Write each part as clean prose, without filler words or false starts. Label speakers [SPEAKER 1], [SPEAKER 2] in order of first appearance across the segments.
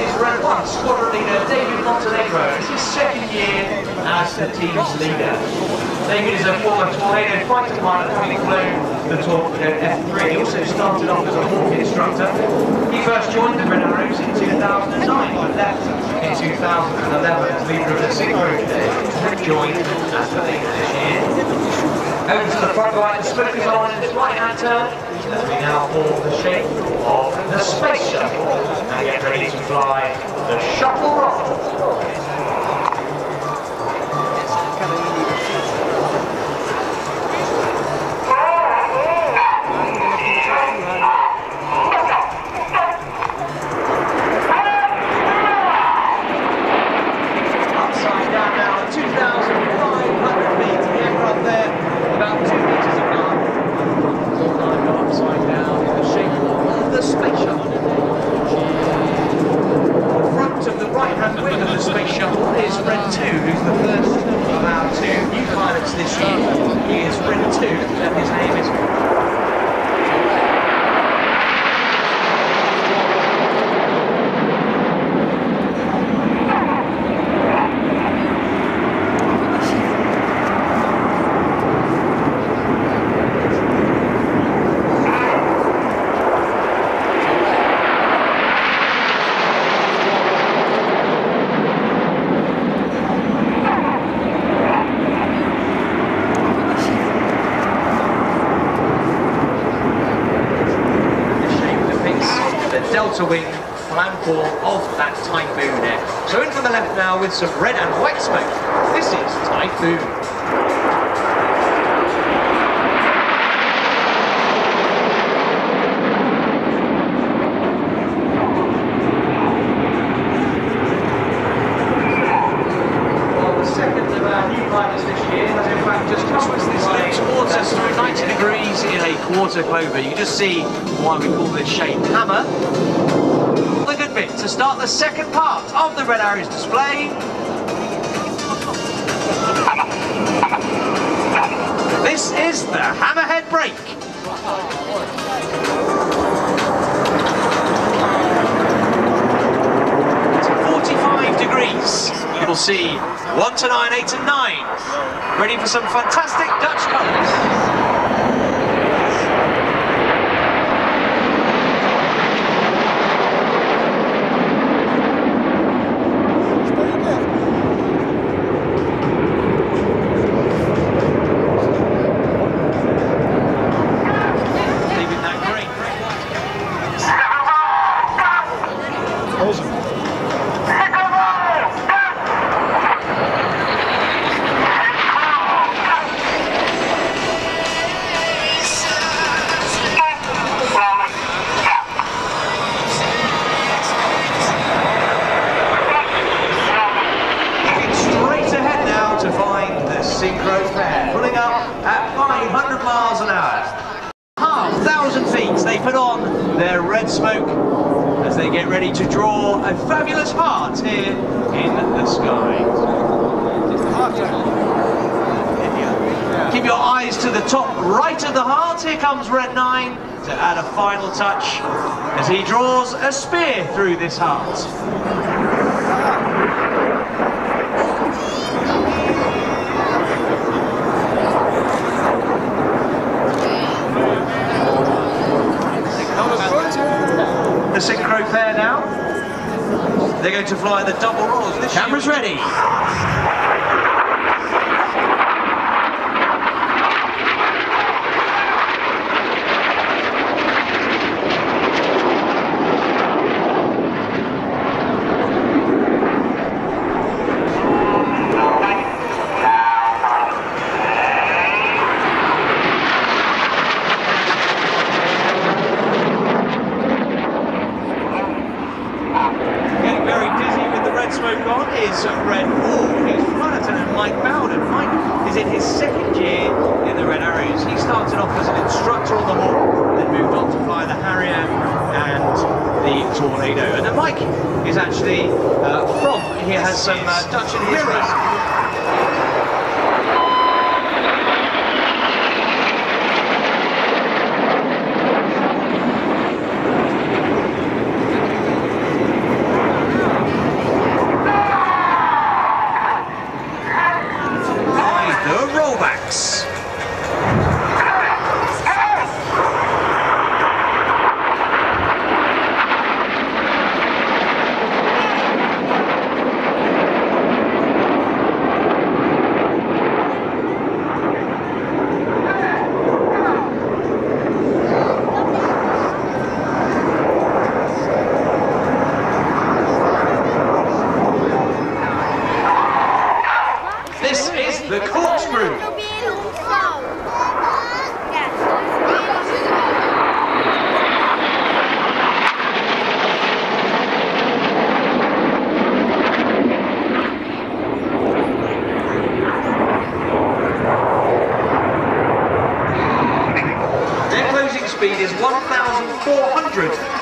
[SPEAKER 1] is Red 1 squadron leader David Montenegro. It's his second year as the team's leader. David is a former Tornado fighter pilot, having flown the Tornado F3. He also started off as a hawk instructor. He first joined the Red Arrows in 2009, but left in 2011 as leader of the Synchro today. Joined as the leader this year. Over to the front right, the spoke is on in its right-hand turn. We now form the shape of the space shuttle and get ready to fly the shuttle rocket. This year, he is Red 2 and his name is Delta wing plan form of that Typhoon there. So in from the left now with some red and white smoke. This is Typhoon. Quarter clover. You can just see why we call this shape hammer. The good bit to start the second part of the Red Arrows display. This is the hammerhead brake. It's 45 degrees. You'll see 1 to 9, 8 to 9. Ready for some fantastic Dutch colours. Pulling up at 500 miles an hour. 1,000 feet, they put on their red smoke as they get ready to draw a fabulous heart here in the sky. Keep your eyes to the top right of the heart. Here comes Red 9 to add a final touch as he draws a spear through this heart. The synchro pair now. They're going to fly the double rolls. The camera's ready. Is Red 4. He's Lieutenant Mike Bowden. Mike is in his second year in the Red Arrows. He started off as an instructor on the Hawk, then moved on to fly the Harrier and the Tornado. And then Mike is actually he has some Dutch in his race.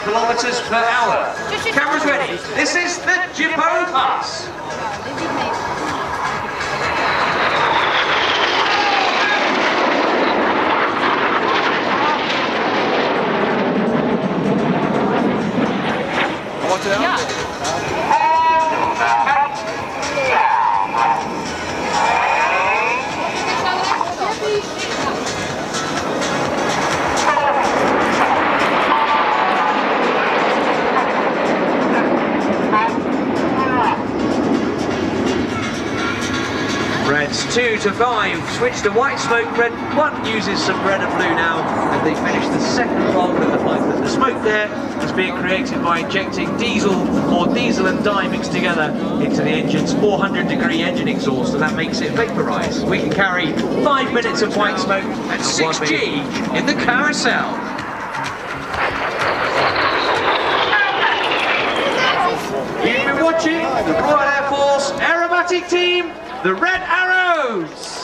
[SPEAKER 1] kilometers per hour. Cameras ready. This is the Gerben pass. Reds 2 to 5, switch to white smoke. Red 1 uses some red and blue now, and they finish the second roll with the fact that the smoke there is being created by injecting diesel and dye mixed together into the engine's 400-degree engine exhaust, and that makes it vaporize. We can carry 5 minutes of white smoke and 6G in the carousel. You've been watching the Royal Air Force aerobatic team, the Red Arrows!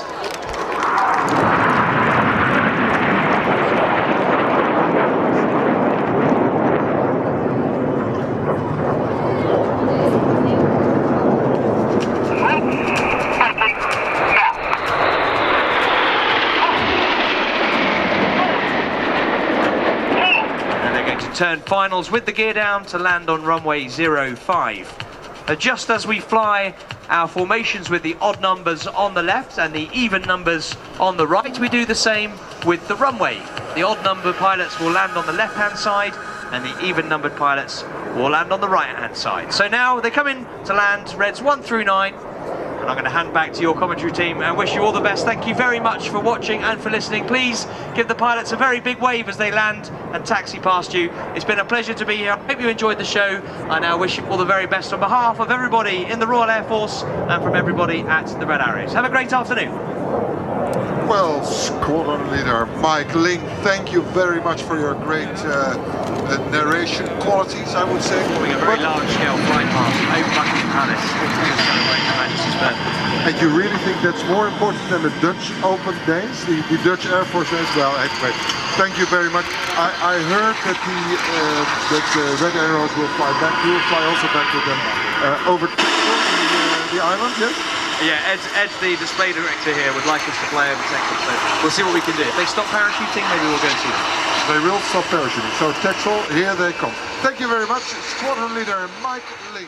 [SPEAKER 1] And they're going to turn finals with the gear down to land on runway 05. Just as we fly our formations with the odd numbers on the left and the even numbers on the right, we do the same with the runway. The odd number pilots will land on the left hand side and the even numbered pilots will land on the right hand side. So now they come in to land, Reds 1 through 9, and I'm going to hand back to your commentary team and wish you all the best. Thank you very much for watching and for listening. Please give the pilots a very big wave as they land and taxi past you. It's been a pleasure to be here. I hope you enjoyed the show. I now wish you all the very best on behalf of everybody in the Royal Air Force and from everybody at the Red Arrows. Have a great afternoon.
[SPEAKER 2] Well, Squadron Leader Mike Ling, thank you very much for your great narration qualities, I would say.
[SPEAKER 1] Performing a very large-scale flight past over Makkum Palace to celebrate Her Majesty's birthday.
[SPEAKER 2] And you really think that's more important than the Dutch Open days, the Dutch Air Force as well? Anyway, thank you very much. I heard that the Red Arrows will fly back. You will fly also back with them over the island, yes?
[SPEAKER 1] Yeah, Ed, the display director here, would like us to fly over Texel, so we'll see what we can do. If they stop parachuting, maybe we'll go and see them.
[SPEAKER 2] They will stop parachuting. So Texel, here they come. Thank you very much, Squadron Leader Mike Ling.